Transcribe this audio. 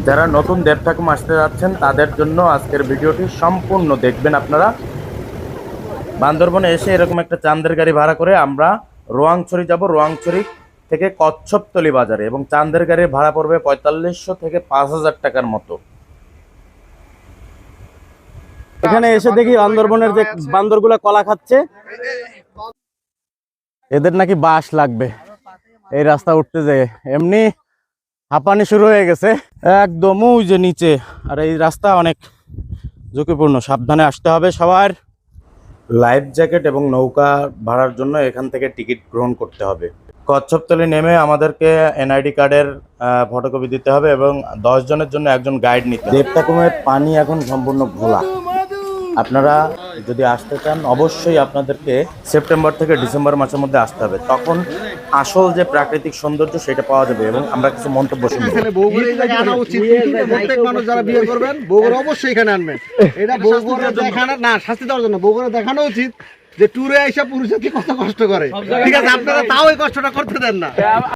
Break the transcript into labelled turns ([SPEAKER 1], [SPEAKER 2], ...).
[SPEAKER 1] যারা নতুন দেবঠাকুম আসতে যাচ্ছেন তাদের জন্য আজকের ভিডিওটি সম্পূর্ণ দেখবেন আপনারা। বান্দরবনে এসে এরকম একটা চাঁদের গাড়ি ভাড়া করে আমরা রোয়াংছড়ি যাব। রোয়াংছড়ি থেকে কচ্ছপতলি বাজারে, এবং চাঁদের গাড়ির ভাড়া পড়বে 4500 থেকে 5000 টাকার মতো। এখানে এসে দেখি বান্দরবনের যে বান্দরগুলা কলা খাচ্ছে, এদের নাকি বাঁশ লাগবে এই রাস্তা উঠতে যায়। এমনি হাঁপানি শুরু হয়ে গেছে একদম ওই যে নিচে। আর এই রাস্তা অনেক ঝুঁকিপূর্ণ, সাবধানে আসতে হবে সবার। লাইফ জ্যাকেট এবং নৌকা ভাড়ার জন্য এখান থেকে টিকিট গ্রহণ করতে হবে। কচ্ছপতলি নেমে আমাদেরকে এনআইডি কার্ডের ফটোকপি দিতে হবে এবং 10 জনের জন্য একজন গাইড নিতে হবে। দেবঠাকুমের পানি এখন সম্পূর্ণ ঘোলা। আপনারা যদি আসতে চান অবশ্যই আপনাদেরকে সেপ্টেম্বর থেকে ডিসেম্বর মাসের মধ্যে আসতে হবে, তখন আসল যে প্রাকৃতিক সৌন্দর্য সেটা পাওয়া যাবে। এবং আমরা কিছু মন্তব্য শুনবো।
[SPEAKER 2] প্রত্যেক মানুষ যারা বিয়ে করবেন বগুড়া অবশ্যই এখানে আনবেন। এটা বগুড়া দেখানো না, শাস্তি দেওয়ার জন্য বগুড়া দেখানো উচিত যে ট্যুরে আইসা পুরুষের কি কত কষ্ট করে। ঠিক আছে, আপনারা তাও এই কষ্টটা করতে দেন না।